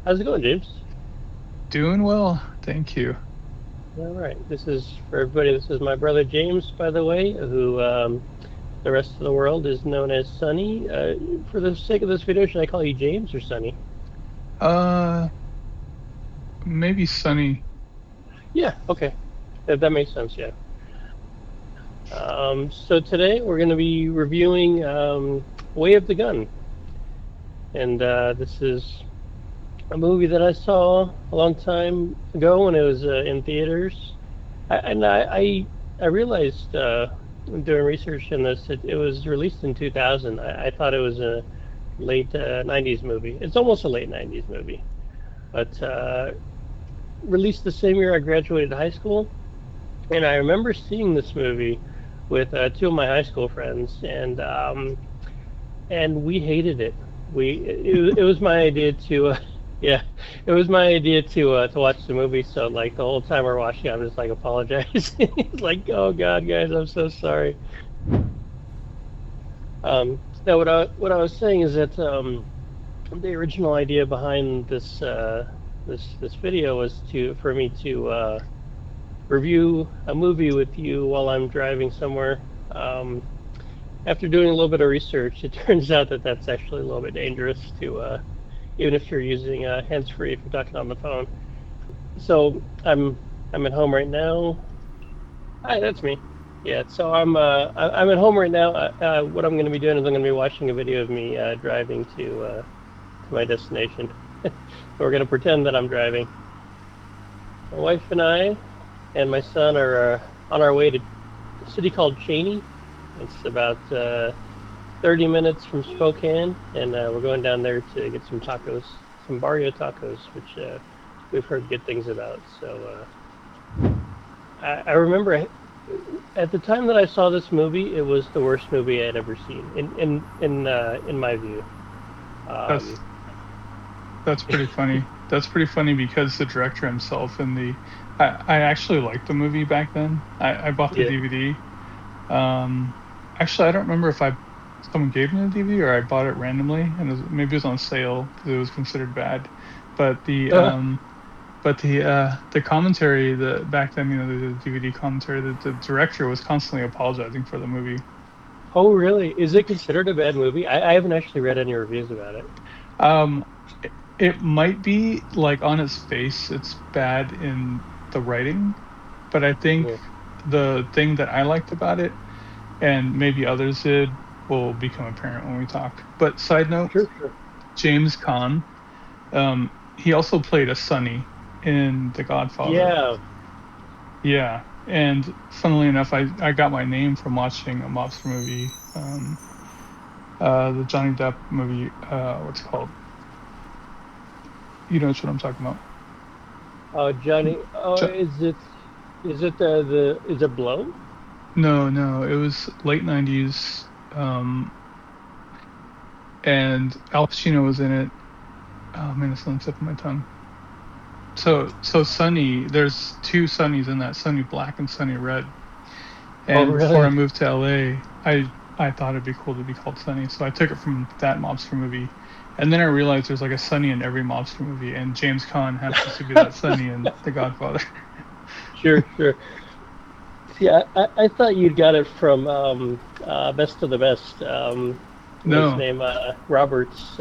How's it going, James? Doing well, thank you. All right. This is for everybody. This is my brother James, by the way, who the rest of the world is known as Sonny. For the sake of this video, should I call you James or Sonny? Uh, Maybe sunny. Yeah. Okay. That makes sense. Yeah. So today we're going to be reviewing Way of the Gun, and this is a movie that I saw a long time ago when it was in theaters. I realized doing research in this it was released in 2000. I thought it was a late 90s movie. It's almost a late 90s movie, but released the same year I graduated high school. And I remember seeing this movie with two of my high school friends, and we hated it. It was my idea to yeah, it was my idea to watch the movie. So like the whole time we're watching, I'm just like apologizing. It's like, oh God, guys, I'm so sorry. No, what I was saying is that the original idea behind this video was to for me to review a movie with you while I'm driving somewhere. After doing a little bit of research, it turns out that that's actually a little bit dangerous to even if you're using hands-free if you're talking on the phone. So I'm at home right now. Hi, that's me. Yeah, so I'm at home right now. What I'm going to be doing is I'm going to be watching a video of me driving to my destination. So we're going to pretend that I'm driving. My wife and I and my son are on our way to a city called Cheney. It's about 30 minutes from Spokane, and we're going down there to get some tacos, some barrio tacos, which we've heard good things about. So I remember at the time that I saw this movie, it was the worst movie I had ever seen, in my view. Um, That's that's pretty funny. That's pretty funny because the director himself and I actually liked the movie back then. I bought the yeah. DVD. Um, Actually, I don't remember if I someone gave me the DVD or I bought it randomly and maybe it was on sale because it was considered bad. But the commentary the back then, the DVD commentary, the director was constantly apologizing for the movie. Oh, really? Is it considered a bad movie? I haven't actually read any reviews about it. Um, it might be like on its face, it's bad in the writing, but I think Yeah. the thing that I liked about it, and maybe others did, will become apparent when we talk. But side note, Sure, sure. James Caan, he also played a Sonny in The Godfather. Yeah. Yeah, and funnily enough, I got my name from watching a mobster movie, the Johnny Depp movie. What's it called? You know what I'm talking about. Oh, Johnny. Oh, Jo- is it the is it Blow? No, no, it was late 90s, and Al Pacino was in it. Oh man, it's on the tip of my tongue. So Sunny, there's two Sunnies in that, Sunny Black and Sunny Red. Oh, And before I really? moved to LA, I thought it'd be cool to be called Sunny, so I took it from that mobster movie. And then I realized there's like a Sunny in every mobster movie, and James Caan happens to be that Sunny in The Godfather. Sure, sure. See, I thought you'd got it from Best of the Best. What's his No, name? Roberts.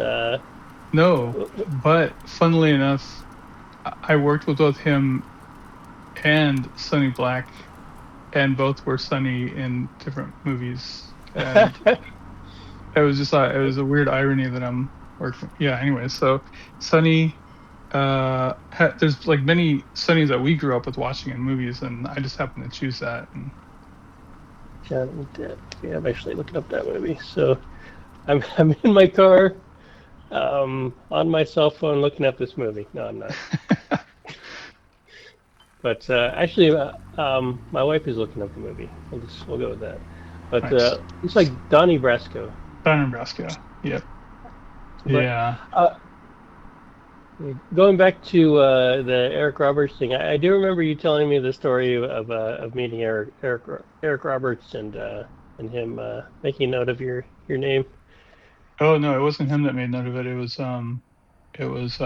no, but funnily enough, I worked with both him and Sunny Black, and both were Sunny in different movies. And it was just it was a weird irony that I'm working. Yeah. Anyway, so Sunny, there's like many Sunnies that we grew up with watching in movies, and I just happened to choose that. And Johnny Depp. Yeah, I'm actually looking up that movie. So I'm in my car, on my cell phone, looking up this movie. No, I'm not. But actually, my wife is looking up the movie. We'll go with that. But nice. it's like Donnie Brasco. Don Nebraska. Yep. But Yeah. uh, going back to the Eric Roberts thing, I do remember you telling me the story of meeting Eric Roberts and him making note of your name. Oh no, it wasn't him that made note of it. It was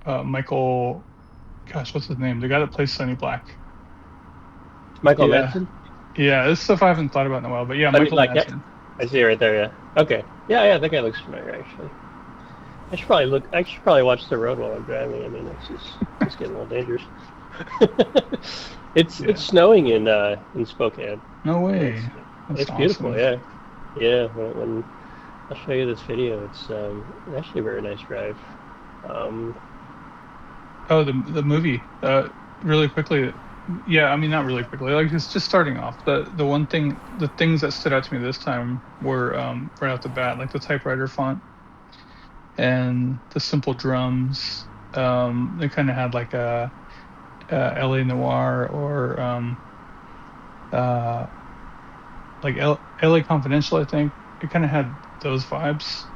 Michael, gosh, what's his name? The guy that plays Sonny Black. Michael Yeah, Madsen. yeah. This stuff I haven't thought about in a while, but yeah, Funny Michael Black. Yeah, Madsen. I see it right there. Yeah. Okay. Yeah, yeah. That guy looks familiar, actually. I should probably look. I should probably watch the road while I'm driving. I mean, it's getting a little dangerous. It's Yeah. snowing in Spokane. No It's way. That's it's beautiful. awesome. Yeah, yeah. When I'll show you this video, it's actually a very nice drive. Um, Oh, the movie. Really quickly. Yeah, I mean not really quickly. Like it's just starting off. The one thing, the things that stood out to me this time were right off the bat, like the typewriter font and the simple drums. They kind of had like a LA Noir or uh like LA Confidential, I think. It kind of had those vibes,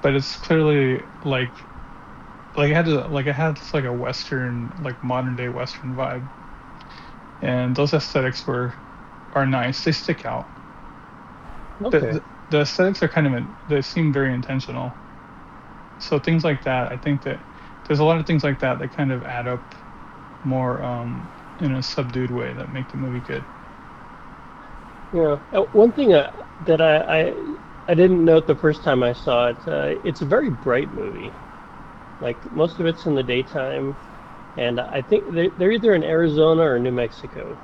but it's clearly like it had like a Western, like modern day Western vibe, and those aesthetics are nice. They stick out. okay. The aesthetics are they seem very intentional. So things like that, I think that there's a lot of things like that that kind of add up more in a subdued way that make the movie good. Yeah. One thing that I didn't note the first time I saw it. It's a very bright movie. Like most of it's in the daytime, and I think they're either in Arizona or New Mexico.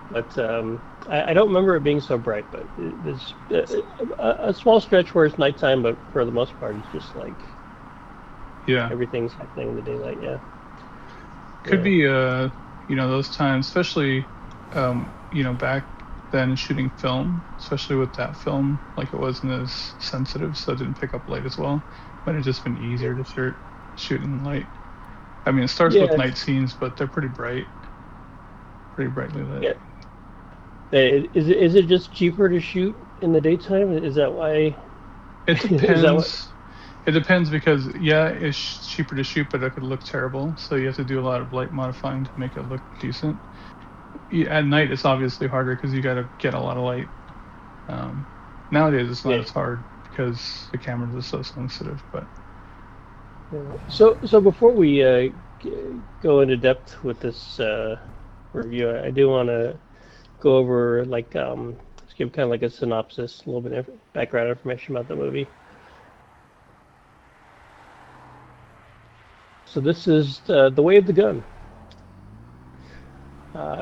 But I don't remember it being so bright. But there's a small stretch where it's nighttime, but for the most part, it's just like Yeah, everything's happening in the daylight. Yeah, could yeah, be those times, especially back then shooting film, especially with that film, like it wasn't as sensitive, so it didn't pick up light as well. But it's just been easier to shoot in light. I mean, it starts with yeah, night scenes, but they're pretty brightly lit. yeah. Is it just cheaper to shoot in the daytime? Is that why? It Is that what? depends. It depends because yeah, it's cheaper to shoot, but it could look terrible. So you have to do a lot of light modifying to make it look decent. At night, it's obviously harder because you got to get a lot of light. Um, Nowadays, it's not Yeah. as hard because the cameras are so sensitive. But Yeah. So before we go into depth with this review, I do want to go over let's give kind of like a synopsis, a little bit of background information about the movie. So this is The Way of the Gun,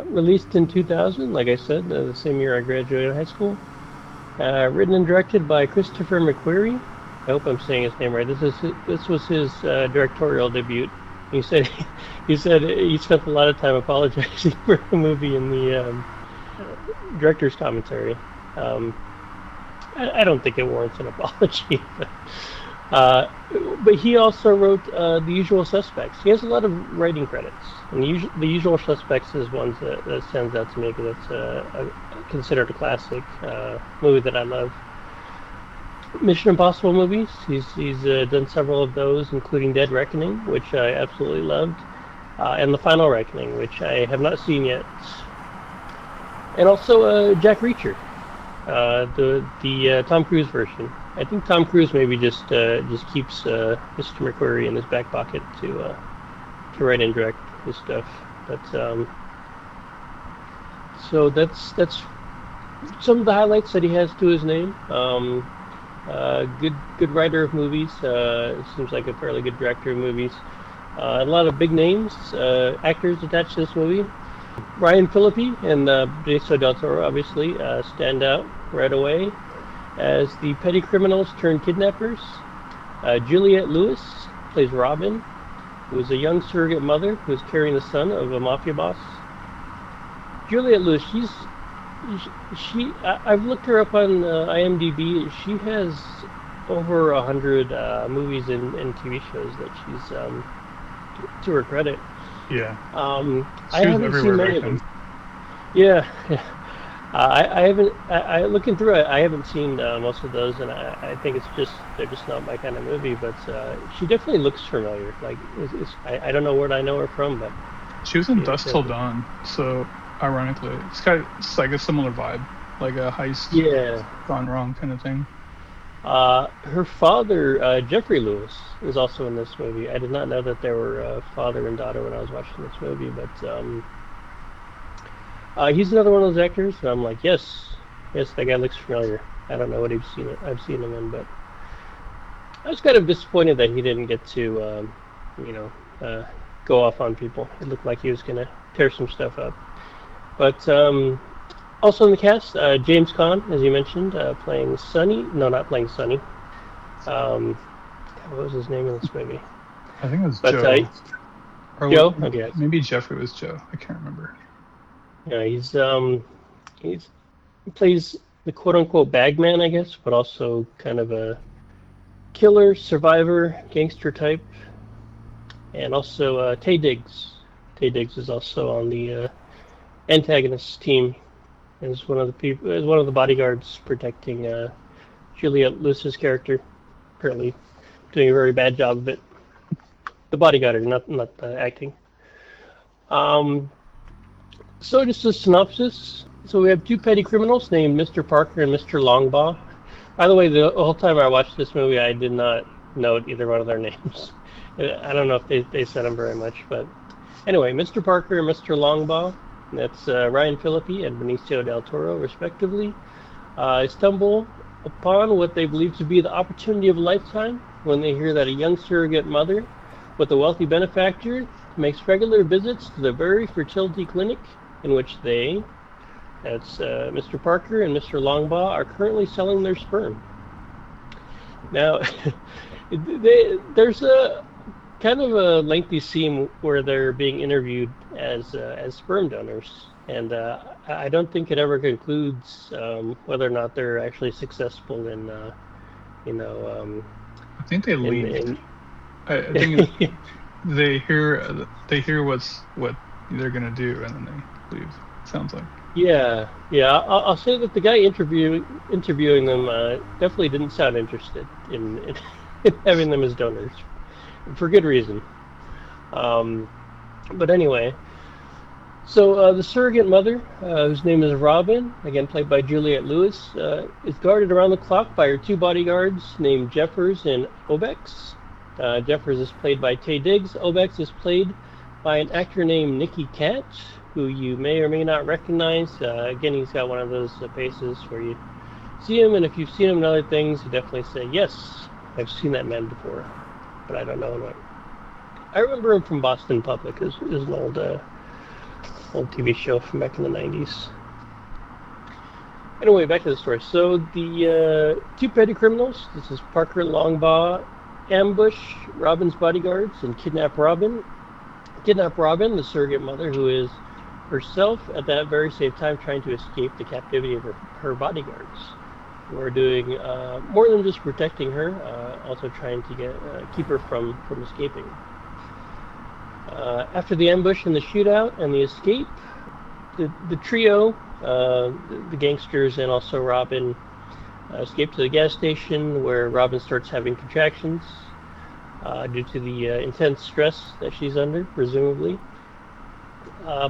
released in 2000. Like I said, the same year I graduated high school. Written and directed by Christopher McQuarrie. I hope I'm saying his name right. This was his directorial debut. He said he said he spent a lot of time apologizing for the movie in the director's commentary. Um, I don't think it warrants an apology, uh, but he also wrote The Usual Suspects. He has a lot of writing credits, and The Usual Suspects is one that stands out to me because it's considered a classic movie that I love. Mission Impossible movies. He's done several of those, including Dead Reckoning, which I absolutely loved, and The Final Reckoning, which I have not seen yet, and also Jack Reacher, the Tom Cruise version. I think Tom Cruise maybe just keeps Mr. McQuarrie in his back pocket to write and direct his stuff. But so that's some of the highlights that he has to his name. Good writer of movies. Seems like a fairly good director of movies. A lot of big names, actors attached to this movie. Ryan Phillippe and Benicio del Toro obviously stand out right away as the petty criminals turned kidnappers. Juliette Lewis plays Robin, who is a young surrogate mother who is carrying the son of a mafia boss. Juliette Lewis, I've looked her up on IMDb. She has over 100 movies and TV shows that she's to her credit. yeah, I she was haven't seen everywhere many back of them. then. Yeah, I haven't. Looking through it, I haven't seen most of those, and I think they're just not my kind of movie. But she definitely looks familiar. Like I don't know where I know her from, but She was in she Dust Till Dawn, so ironically, it's like a similar vibe, like a heist yeah, gone wrong kind of thing. Her father, Jeffrey Lewis, is also in this movie. I did not know that they were father and daughter when I was watching this movie, but he's another one of those actors. And I'm like, yes, yes, that guy looks familiar. I don't know what I've seen him in, but I was kind of disappointed that he didn't get to, you know, uh, go off on people. It looked like he was gonna tear some stuff up. But also in the cast, James Caan, as you mentioned, playing Sonny. No, not playing Sonny. Um, what was his name in this movie? I think it was But Joe, or Joe, okay, maybe Jeffrey was Joe. I can't remember. yeah, he's he plays the quote unquote bagman, I guess, but also kind of a killer, survivor, gangster type, and also Tay Diggs. Tay Diggs is also on the antagonist team. Is one of the people, is one of the bodyguards protecting Juliette Lewis's character. Apparently, doing a very bad job of it. The bodyguard, not the acting. Um, so just a synopsis. So we have two petty criminals named Mr. Parker and Mr. Longbaugh. By the way, the whole time I watched this movie, I did not note either one of their names. I don't know if they said them very much, but anyway, Mr. Parker and Mr. Longbaugh. That's Ryan Phillippe and Benicio del Toro, respectively. Stumble upon what they believe to be the opportunity of a lifetime when they hear that a young surrogate mother with a wealthy benefactor makes regular visits to the very fertility clinic in which that's Mr. Parker and Mr. Longbaugh, are currently selling their sperm. Now, there's a kind of a lengthy scene where they're being interviewed as sperm donors, and I don't think it ever concludes whether or not they're actually successful in you know I think they leave. in I think they hear what they're gonna do, and then they leave. Sounds like. yeah. I'll say that the guy interviewing them definitely didn't sound interested in having them as donors for good reason. Um, but anyway, so the surrogate mother, whose name is Robin, again played by Juliette Lewis, is guarded around the clock by her two bodyguards named Jeffers and Obex. Jeffers is played by Tay Diggs. Obex is played by an actor named Nicky Cat, who you may or may not recognize. Again, he's got one of those faces where you see him, and if you've seen him in other things, you definitely say, yes, I've seen that man before, but I don't know him. I remember him from Boston Public. It was an old TV show from back in the 90s. Anyway, back to the story. So the two petty criminals, this is Parker Longbaugh, ambush Robin's bodyguards and kidnap Robin. Kidnap Robin, the surrogate mother, who is herself at that very same time trying to escape the captivity of her bodyguards, who are doing more than just protecting her, also trying to keep her from escaping. After the ambush and the shootout and the escape, the trio, the gangsters and also Robin, escape to the gas station where Robin starts having contractions due to the intense stress that she's under, presumably.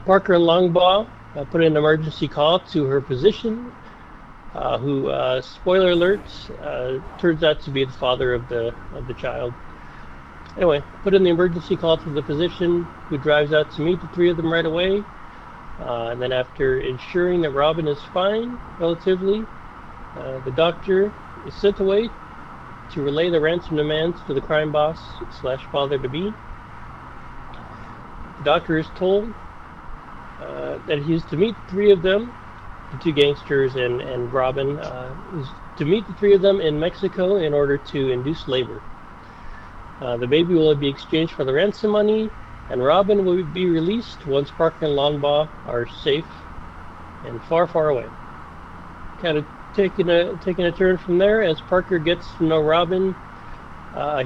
Parker and Longbaugh put in an emergency call to her physician, who, spoiler alert, turns out to be the father of the child. Anyway, put in the emergency call to the physician, who drives out to meet the three of them right away. And then after ensuring that Robin is fine, relatively, the doctor is sent away to relay the ransom demands to the crime boss slash father-to-be. The doctor is told that he is to meet the three of them, the two gangsters and Robin, is to meet the three of them in Mexico in order to induce labor. The baby will be exchanged for the ransom money, and Robin will be released once Parker and Longbaugh are safe and far, far away. Kind of taking a turn from there as Parker gets to know Robin.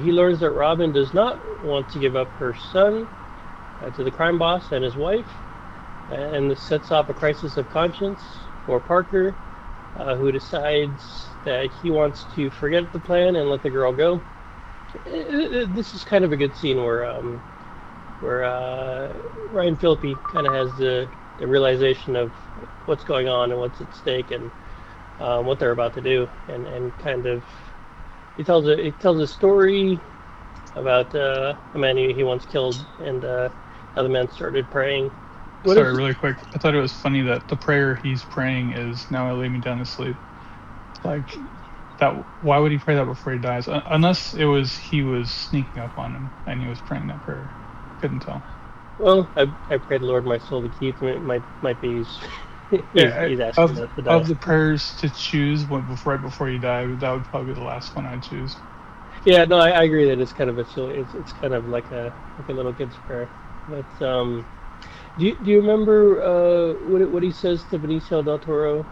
He learns that Robin does not want to give up her son to the crime boss and his wife, and this sets off a crisis of conscience for Parker, who decides that he wants to forget the plan and let the girl go. This is kind of a good scene where Ryan Phillippe kind of has the realization of what's going on and what's at stake and what they're about to do, and kind of he tells a story about a man he once killed, and how the man started praying. What Sorry, is really quick. I thought it was funny that the prayer he's praying is, "Now I lay me down to sleep." Like that. Why would he pray that before he dies? Unless it was he was sneaking up on him and he was praying that prayer. Couldn't tell. well, I pray the Lord my soul to keep. Might be Yeah, he's asking us to die. of the prayers to choose right before you die, that would probably be the last one I'd choose. Yeah, no, I agree that it's kind of a silly. It's kind of like a little kid's prayer. But do you remember what he says to Benicio del Toro?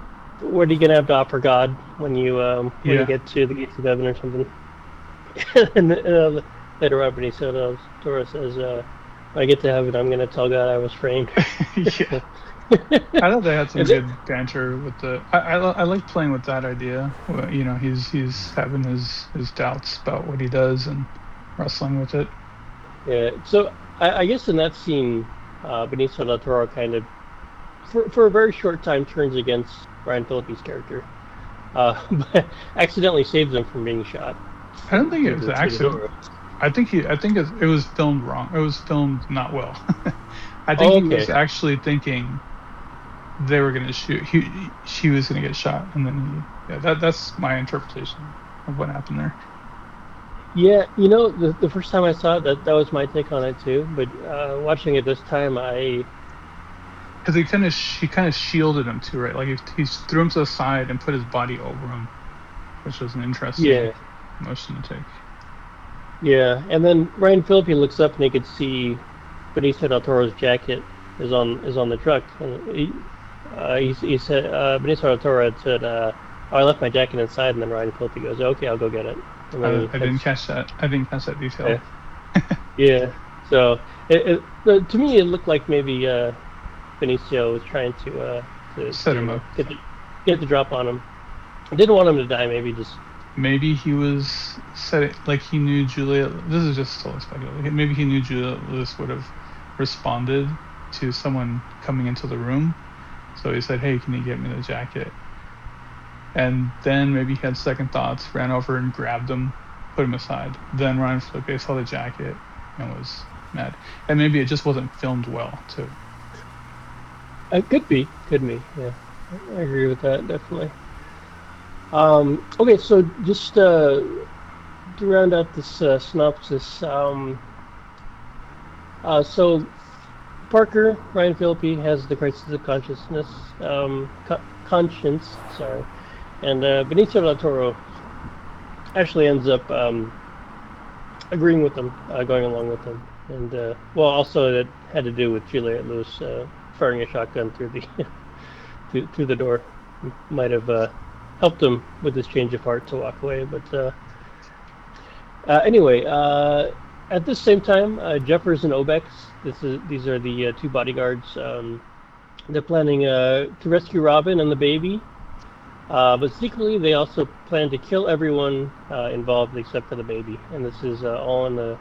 What are you gonna have to offer God when you Yeah, get to the gates of heaven or something? and later on, Benicio del Toro says, "When I get to heaven, I'm gonna tell God I was framed." yeah. I thought they had some Is it? good banter with the. I like playing with that idea. Well, he's having his doubts about what he does and wrestling with it. Yeah. So I guess in that scene, Benicio del Toro kind of, for a very short time, turns against Ryan Phillippe's character, but accidentally saves him from being shot I don't think it through was the an through the accident. door. I think it was filmed wrong. It was filmed not well. I think Oh, he okay. was actually thinking they were going to shoot. She was going to get shot, and then he. Yeah, that's my interpretation of what happened there. Yeah, the first time I saw it, that was my take on it too. But watching it this time, Because she kind of shielded him too, right? Like he threw him to the side and put his body over him, which was an interesting yeah, motion to take. yeah. And then Ryan Phillippe looks up and he could see Benicio del Toro's jacket is on the truck, and he said Benicio del Toro had said, "Oh, I left my jacket inside," and then Ryan Phillippe goes, "Okay, I'll go get it," and then he I didn't heads. catch that. I didn't catch that detail. Yeah, yeah. So to me, it looked like maybe Benicio was trying to Set him up. get the drop on him. I didn't want him to die. Maybe just Maybe he was setting like he knew Julia. This is just totally speculative. Maybe he knew Julia Lewis would have responded to someone coming into the room. So he said, "Hey, can you get me the jacket?" And then maybe he had second thoughts, ran over and grabbed him, put him aside. Then Ryan Felipe saw the jacket and was mad. And maybe it just wasn't filmed well too. could be. Yeah, I agree with that definitely. Okay, so just to round out this synopsis, so Parker Ryan Phillippe has the crisis of consciousness, conscience, sorry, and Benicio del Toro actually ends up agreeing with them, going along with them, and well, also that had to do with Juliette Lewis firing a shotgun through the through the door. Might have helped him with his change of heart to walk away, but anyway, at the same time, Jeffers and Obex, these are the two bodyguards. They're planning to rescue Robin and the baby, but secretly they also plan to kill everyone involved except for the baby. And this is all in a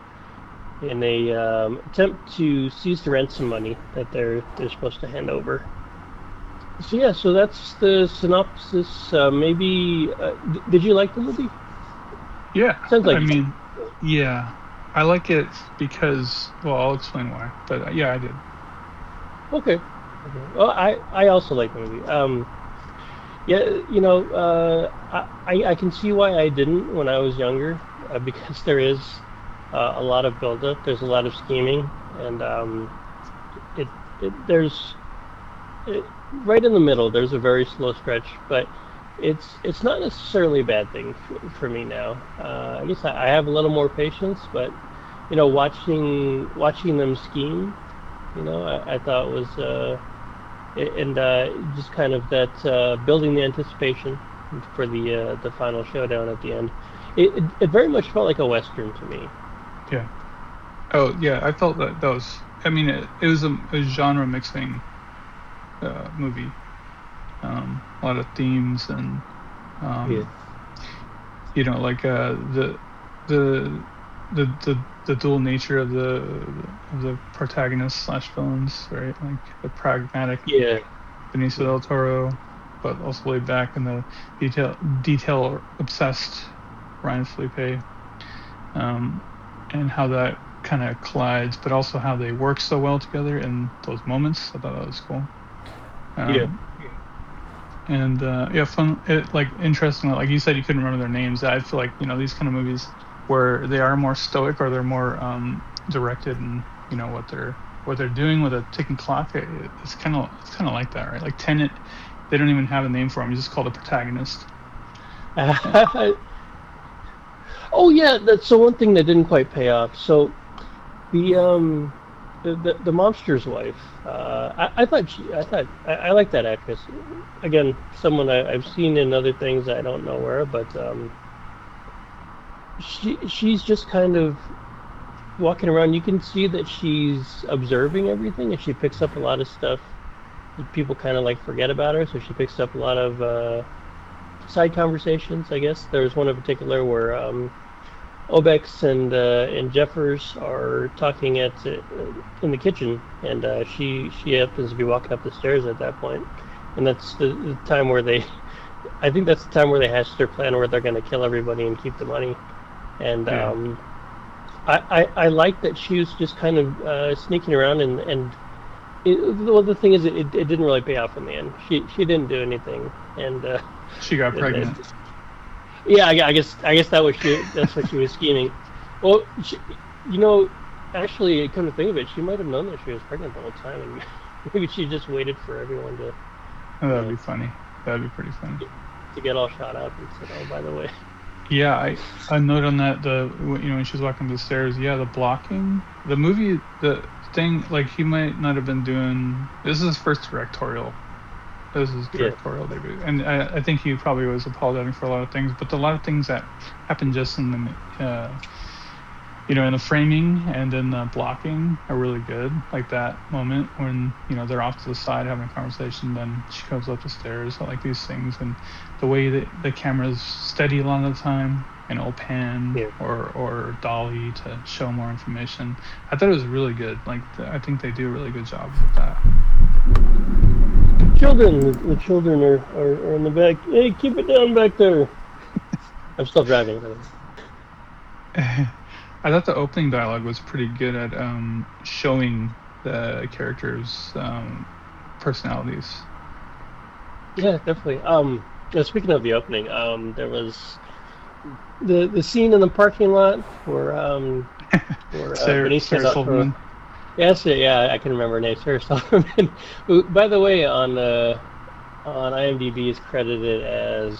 attempt to seize the ransom money that they're supposed to hand over. So yeah, so that's the synopsis. Maybe did you like the movie? Yeah, Sounds like I you did. mean, yeah, I like it because, well, I'll explain why. But yeah, I did. Okay. Okay. Well, I also like the movie. Yeah, I can see why I didn't when I was younger, because there is a lot of buildup. There's a lot of scheming, and it there's right in the middle. There's a very slow stretch, but it's not necessarily a bad thing for me now. I guess I have a little more patience, but watching them scheme, I thought was and just kind of that building the anticipation for the final showdown at the end. It very much felt like a western to me. Yeah. Oh, yeah. I felt that was. I mean, it was a genre mixing movie. A lot of themes and Yeah, um, like the the dual nature of the protagonist slash villains, right? Like the pragmatic yeah, Benicio yeah, del Toro, but also laid back in the detail obsessed Ryan Felipe, and how that kind of collides, but also how they work so well together in those moments. I thought that was cool. Yeah. Um, and yeah, fun. Like interesting. Like you said, you couldn't remember their names. I feel like these kind of movies where they are more stoic or they're more directed and what they're doing with a ticking clock. It's kind of like that, right? Like Tenet, they don't even have a name for him. He's just called a protagonist. Oh yeah, that's so one thing that didn't quite pay off. So the the mobster's wife. I like that actress. Again, someone I've seen in other things I don't know where, but she's just kind of walking around. You can see that she's observing everything, and she picks up a lot of stuff that people kind of like forget about her. So she picks up a lot of side conversations. I guess there was one in particular where Obex and Jeffers are talking in the kitchen, and she happens to be walking up the stairs at that point, and that's the time where they, I think that's the time where they hatch their plan where they're going to kill everybody and keep the money, and Yeah, I like that she was just kind of sneaking around and well, the thing is it didn't really pay off in the end. She didn't do anything, and she got it, it, pregnant. yeah, I guess that's what she was scheming. Well, you know, actually, come to think of it, she might have known that she was pregnant the whole time, and maybe she just waited for everyone to, Oh, you that'd know, be funny. That'd be pretty funny. to get all shot out and said, "Oh, by the way." Yeah, I note on that when she was walking up the stairs. Yeah, the blocking, the movie, the thing. Like he might not have been doing. This is his first directorial. This is his Yeah, directorial debut, and I think he probably was apologizing for a lot of things. But a lot of things that happened just in in the framing and in the blocking are really good. Like that moment when they're off to the side having a conversation, then she comes up the stairs. I like these things, and the way that the camera's steady a lot of the time, and it'll pan yeah. or dolly to show more information. I thought it was really good. Like I think they do a really good job with that. The children are in the back. Hey, keep it down back there. I'm still driving. By the way. I thought the opening dialogue was pretty good at showing the characters' personalities. Yeah, definitely. Speaking of the opening, there was the scene in the parking lot where Sarah Benissa's out for. Silverman. Yes, yeah, I can remember her name, Sarah Silverman. Who, by the way, on IMDb is credited as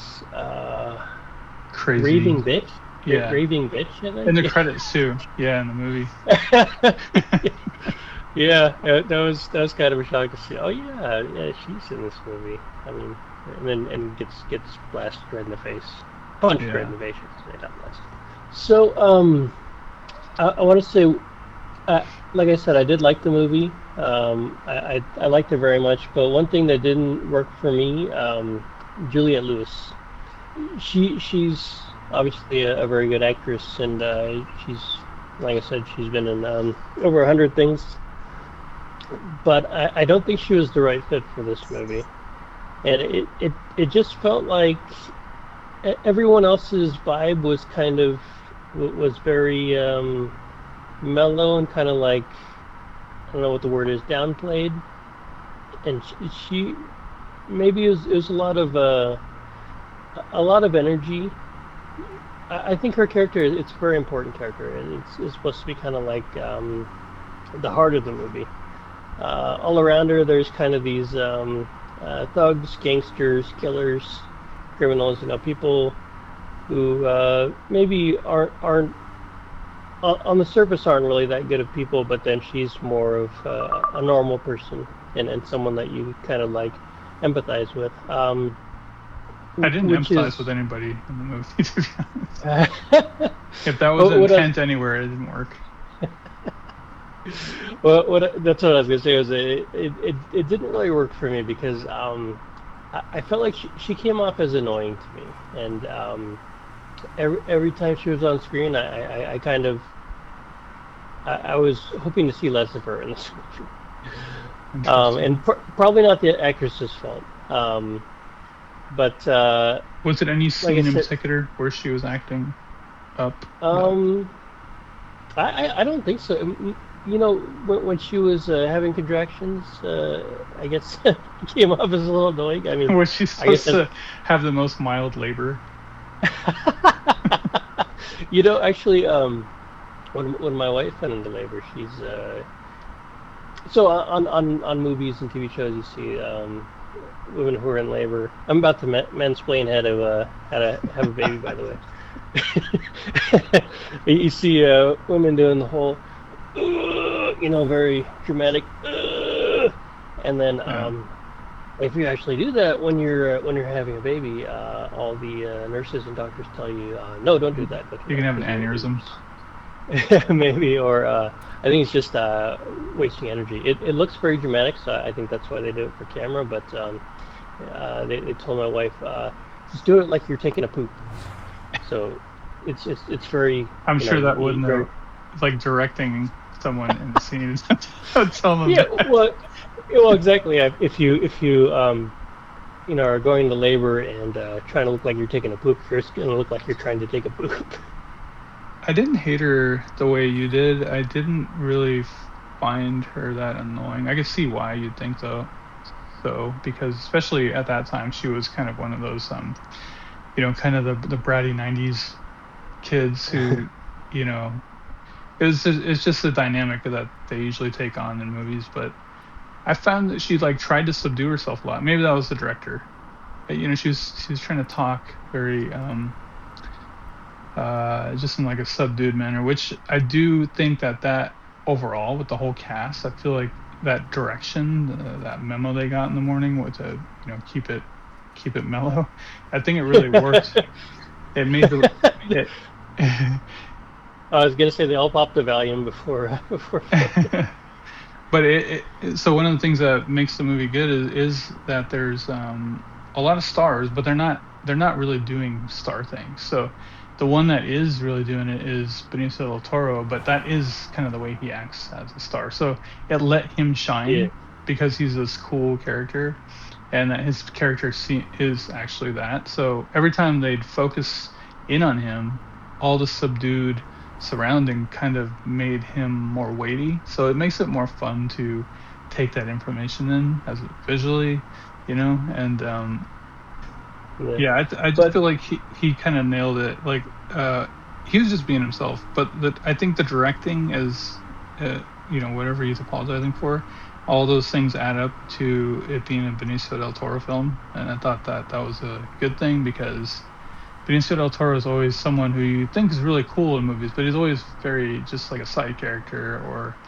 Crazy. raving bitch, Yeah. raving bitch, In the I credits too. Yeah, in the movie. think. Yeah, that was kind of a shock to see. Oh yeah, yeah, she's in this movie. I mean, and gets blasted right in the face, punched right in Yeah. the face. I should say, not blasted. So I want to say, like I said, I did like the movie. I liked it very much. But one thing that didn't work for me, Juliette Lewis. She's obviously a very good actress, and she's like I said, she's been in over 100 things. But I don't think she was the right fit for this movie, and it just felt like everyone else's vibe was kind of was very mellow and kind of like I don't know what the word is, downplayed, and she maybe it was a lot of energy. I think her character it's a very important character, and it's supposed to be kind of like the heart of the movie. All around her, there's kind of these thugs, gangsters, killers, criminals. People who maybe aren't on the surface aren't really that good of people, but then she's more of a normal person and someone that you kind of like empathize with, I didn't which empathize is with anybody in the movie, to be honest. what, If that was what I, intent anywhere, it didn't work. that's what I was gonna say was it didn't really work for me because I felt like she came off as annoying to me, and every time she was on screen, I kind of I was hoping to see less of her in this movie. Interesting. And probably not the actress's fault. But Was it any like I scene in said, particular where she was acting? up? I don't think so. You know, when she was having contractions, I guess it came off as a little annoying. I mean, Was she I guess supposed that's. to have the most mild labor? You know, actually, when my wife went into labor, she's so on movies and TV shows, you see women who are in labor. I'm about to mansplain how to have a baby, by the way. You see women doing the whole, you know, very dramatic, and then Yeah, if you actually do that when you're having a baby, all the nurses and doctors tell you, no, don't do that, you can have an because you're aneurysm. maybe, or I think it's just wasting energy. It looks very dramatic, so I think that's why they do it for camera. But they told my wife, just do it like you're taking a poop. So it's very, I'm you know, sure that you wouldn't very. have, like, directing someone in the scene. I would tell them Yeah, that. well, exactly. If you you know, are going to labor and trying to look like you're taking a poop, you're just gonna look like you're trying to take a poop. I didn't hate her the way you did. I didn't really find her that annoying. I could see why you'd think though. So, because especially at that time, she was kind of one of those, kind of the bratty '90s kids who, you know, it's just the dynamic that they usually take on in movies. But I found that she like tried to subdue herself a lot. Maybe that was the director. She was trying to talk very just in like a subdued manner, which I do think that overall with the whole cast, I feel like that direction, that memo they got in the morning, with to keep it mellow. I think it really worked. It made the it. I was gonna say they all popped the Valium before before filming. But so one of the things that makes the movie good is that there's a lot of stars, but they're not really doing star things. So the one that is really doing it is Benicio del Toro, but that is kind of the way he acts as a star. So it let him Yeah. shine because he's this cool character, and that his character is actually that. So every time they'd focus in on him, all the subdued surrounding kind of made him more weighty. So it makes it more fun to take that information in as visually, and Yeah. yeah, I just But feel like he kind of nailed it. Like he was just being himself, but I think the directing is whatever he's apologizing for, all those things add up to it being a Benicio del Toro film, and I thought that was a good thing because Benicio del Toro is always someone who you think is really cool in movies, but he's always very just like a side character. Or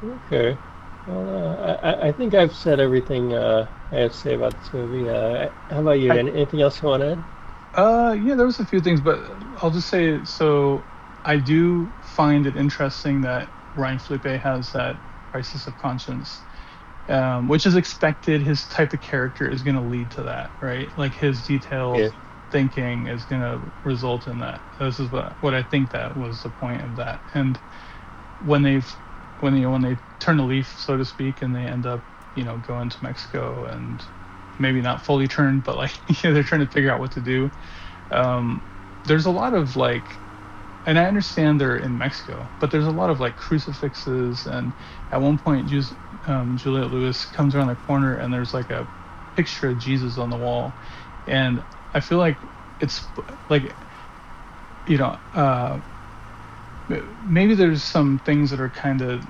okay. Well, I think I've said everything I have to say about this movie. How about you? I Anything else you want to add? yeah, there was a few things, but I'll just say, so I do find it interesting that Ryan Felipe has that crisis of conscience, which is expected. His type of character is going to lead to that, right? Like his detailed Yeah. thinking is going to result in that. This is what I think that was the point of that. And when they've when they turn a leaf, so to speak, and they end up going to Mexico, and maybe not fully turned, but like they're trying to figure out what to do. um there's a lot of like, and I understand they're in Mexico, but there's a lot of like crucifixes, and at one point Juliette Lewis comes around the corner and there's like a picture of Jesus on the wall. And I feel like it's like, you know uh maybe there's some things that are kind of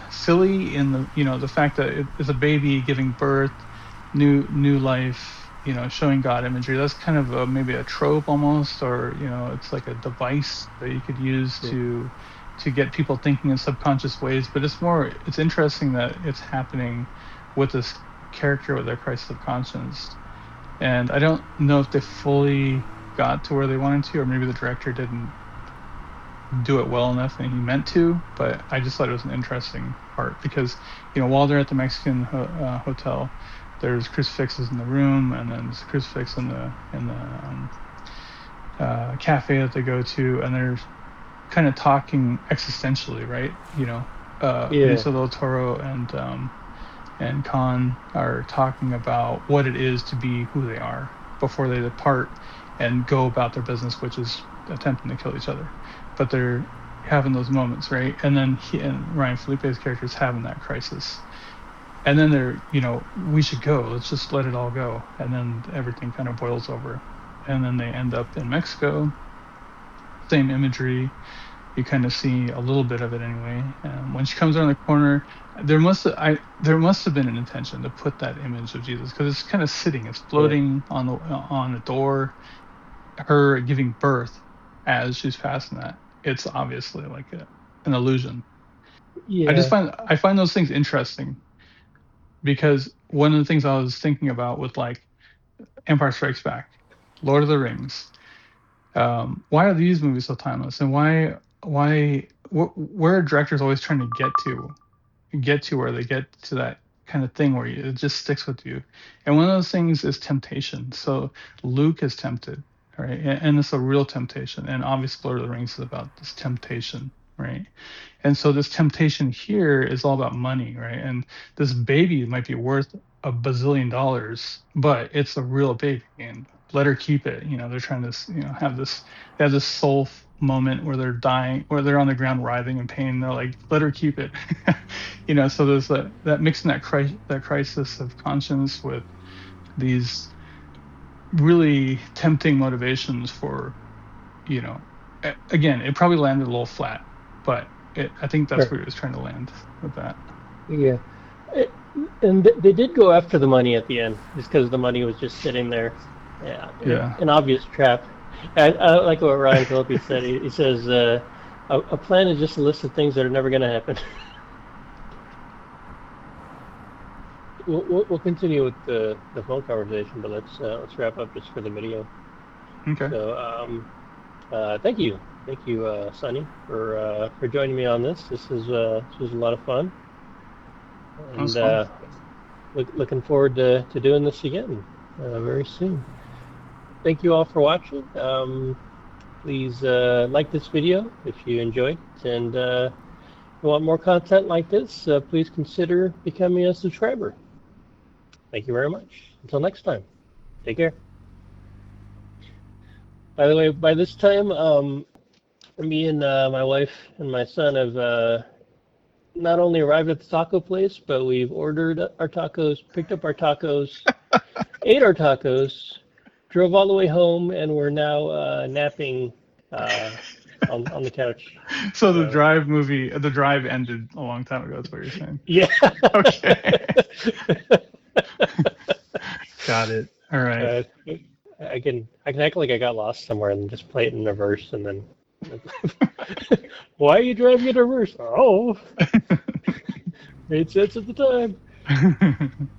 silly in the fact that it is a baby giving birth, new life, showing God imagery. That's kind of maybe a trope almost, or it's like a device that you could use Yeah. to get people thinking in subconscious ways. But it's interesting that it's happening with this character with their crisis of conscience. And I don't know if they fully got to where they wanted to, or maybe the director didn't do it well enough and he meant to. But I just thought it was an interesting part because while they're at the Mexican hotel, there's crucifixes in the room, and then there's a crucifix in the cafe that they go to, and they're kind of talking existentially, right? Yeah. Benicio del Toro and Khan are talking about what it is to be who they are before they depart and go about their business, which is attempting to kill each other, but they're having those moments, right? And then he and Ryan Felipe's character is having that crisis, and then they're, we should go, let's just let it all go, and then everything kind of boils over, and then they end up in Mexico. Same imagery, you kind of see a little bit of it anyway. When she comes around the corner, there must have been an intention to put that image of Jesus, because it's kind of sitting, it's Yeah. floating on the door, her giving birth as she's passing that. It's obviously like an illusion. Yeah. I find those things interesting, because one of the things I was thinking about with like Empire Strikes Back, Lord of the Rings, why are these movies so timeless, and where are directors always trying to get to where they get to that kind of thing where it just sticks with you? And one of those things is temptation. So Luke is tempted, right? And it's a real temptation, and obviously Lord of the Rings is about this temptation, right? And so this temptation here is all about money, right? And this baby might be worth $1 bazillion, but it's a real baby, and let her keep it. They're trying to, they have this moment where they're dying, where they're on the ground writhing in pain. They're like, let her keep it. So there's that mixing that crisis of conscience with these really tempting motivations for, again, it probably landed a little flat, but I think that's Sure. where he was trying to land with that. Yeah. It, and they did go after the money at the end, just because the money was just sitting there. Yeah, Yeah. an obvious trap. I like what Ryan Phillippe said. He says, a plan is just a list of things that are never going to happen." We'll continue with the phone conversation, but let's wrap up just for the video. Okay. So, thank you, Sonny, for joining me on this. This was a lot of fun, That was and fun. looking forward to doing this again very soon. Thank you all for watching. Please like this video if you enjoyed, and if you want more content like this, please consider becoming a subscriber. Thank you very much. Until next time, take care. By the way, by this time, me and my wife and my son have not only arrived at the taco place, but we've ordered our tacos, picked up our tacos, ate our tacos, drove all the way home, and we're now napping uh, on the couch. So So the drive ended a long time ago. That's what you're saying. yeah. Okay. Got it. All right. uh, I can act like I got lost somewhere and just play it in reverse, and then why are you driving in reverse? Oh, made sense at the time.